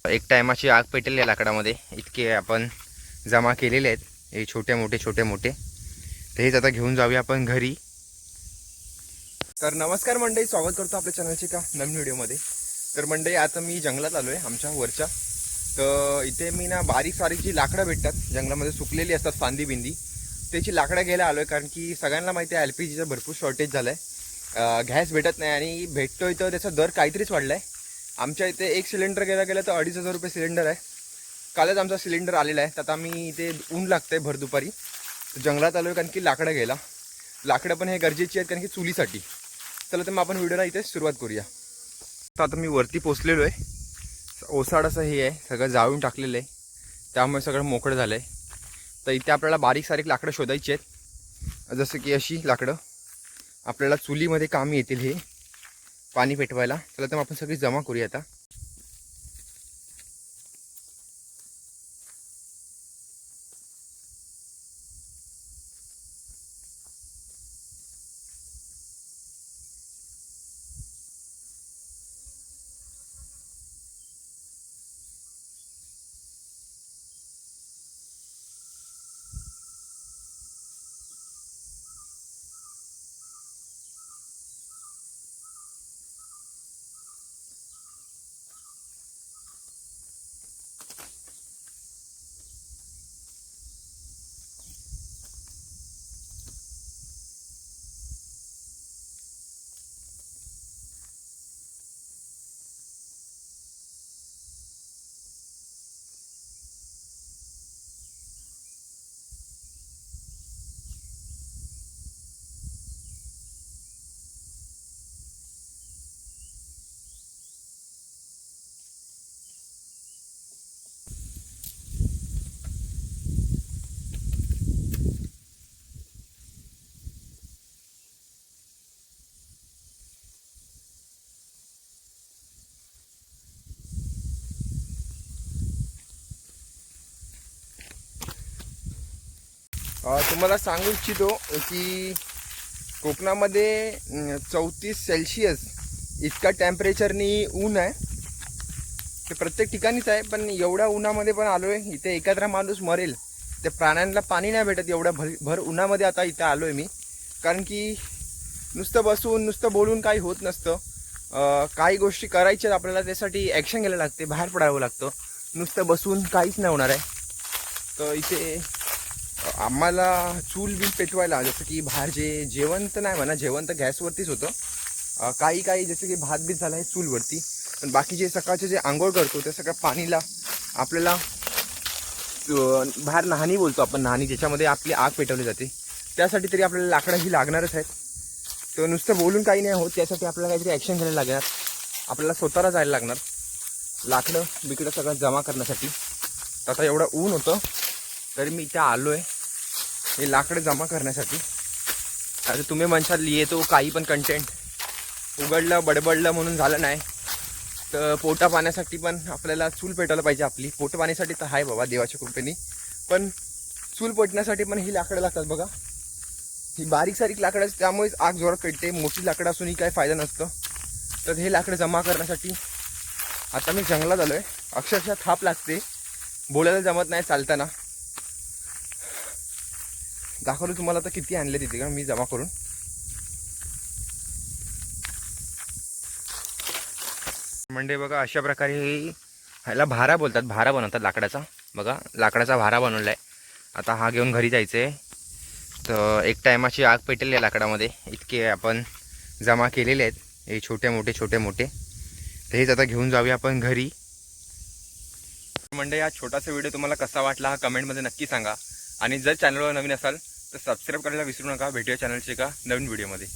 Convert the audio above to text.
एक टायमाची आग पेटेल या लाकडामध्ये इतके आपण जमा केलेले आहेत, हे छोटे मोठे. तर हेच आता घेऊन जाऊया आपण घरी. तर नमस्कार मंडळी, स्वागत करतो आपल्या चॅनलचे का नवीन व्हिडिओमध्ये. तर मंडळी आता मी जंगलात आलो आहे आमच्या वरच्या. तर इथे मी ना बारीक सारीक जी लाकडं भेटतात जंगलामध्ये सुकलेली असतात फांदी बिंदी, त्याची लाकडं घ्यायला आलो आहे. कारण की सगळ्यांना माहिती आहे LPGचं भरपूर शॉर्टेज झालं आहे, गॅस भेटत नाही आणि भेटतोय तर त्याचा दर काहीतरीच वाढला आहे. आमच्या इथे एक सिलेंडर गेला तर 2,500 रुपये सिलेंडर आहे. कालच आमचा सिलेंडर आलेला आहे. तर आता आम्ही इथे ऊन लागतं आहे भर दुपारी, जंगलात आलो आहे कारण की लाकडं घ्यायला. लाकडं पण हे गरजेची आहेत कारण की चुलीसाठी. चला तर मग आपण व्हिडिओला इथे सुरुवात करूया. तर आता मी वरती पोचलेलो आहे. ओसाड असं हे आहे, सगळं जाळून टाकलेलं आहे, त्यामुळे सगळं मोकळं झालं आहे. तर इथे आपल्याला बारीक सारीक लाकडं शोधायची आहेत, जसं की अशी लाकडं आपल्याला चुलीमध्ये कामी येतील हे पाणी पेटवायला. चला तर मग आपण सगळी जमा करूया आता. तुम्हाला सांगू इच्छितो की कोकणामध्ये 34 सेल्सिअस इतका टेम्परेचरनी ऊन आहे. ते प्रत्येक ठिकाणीच आहे, पण एवढ्या उन्हामध्ये पण आलो आहे. इथे एखादा माणूस मरेल, त्या प्राण्यांना पाणी नाही भेटत एवढ्या भर उन्हामध्ये आता इथे आलो आहे मी. कारण की नुसतं बसून नुसतं बोलून काही होत नसतं. काही गोष्टी करायच्यात आपल्याला, त्यासाठी ॲक्शन घ्यायला लागते, बाहेर पडावं लागतं. नुसतं बसून काहीच नाही होणार आहे. तर इथे आम्हाला चूल बिल पेटवायला, जसं की बाहेर जेवण तर नाही म्हणा, जेवण तर गॅसवरतीच होतं. काही जसं की भात बीत झाला आहे चूलवरती, पण बाकी जे सकाळचे जे आंघोळ करतो त्या सगळ्या पाणीला आपल्याला बाहेर न्हाणी बोलतो आपण, न्हाणी ज्याच्यामध्ये आपली आग पेटवली जाते, त्यासाठी तरी आपल्याला लाकडं ही लागणारच आहेत. तर नुसतं बोलून काही नाही होत, त्यासाठी आपल्याला काहीतरी ॲक्शन घ्यायला लागणार. आपल्याला स्वतःला जायला लागणार लाकडं बिकडं सगळं जमा करण्यासाठी. तर आता एवढं ऊन होतं तरी मी इथे आलो आहे हे लाकडं जमा करण्यासाठी. आता तुम्ही म्हणशाल येतो काही पण कंटेंट, उघडलं बडबडलं म्हणून झालं नाही. तर पोटा पाण्यासाठी पण आपल्याला चूल पेटवायला पाहिजे. आपली पोट पाण्यासाठी तर आहे बाबा देवाच्या कृपेने, पण चूल पेटण्यासाठी पण ही लाकडं लागतात बघा. ही बारीक सारीक लाकडं, त्यामुळेच आग जोरात पेटते. मोठी लाकडं असूनही काही फायदा नसतं. तर हे लाकडं जमा करण्यासाठी आता मी जंगलात आलो आहे. अक्षरशः थाप लागते, बोलायला जमत नाही चालताना. दाखवलं तुम्हाला तर किती आणले तिथे का मी जमा करून. म्हणजे बघा अशा प्रकारे ह्याला भारा बोलतात, भारा बनवतात लाकडाचा. बघा लाकडाचा भारा बनवला आहे. आता हा घेऊन घरी जायचं आहे. तर एक टायमाची आग पेटेल या लाकडामध्ये इतके आपण जमा केलेले आहेत, हे छोटे मोठे. तर हेच आता घेऊन जाऊया आपण घरी. म्हणजे हा छोटासा व्हिडिओ तुम्हाला कसा वाटला हा कमेंटमध्ये नक्की सांगा. आणि जर चॅनलवर नवीन असाल तर सबस्क्राईब करायला विसरू नका. भेटूया चॅनलचे का नवीन व्हिडिओमध्ये.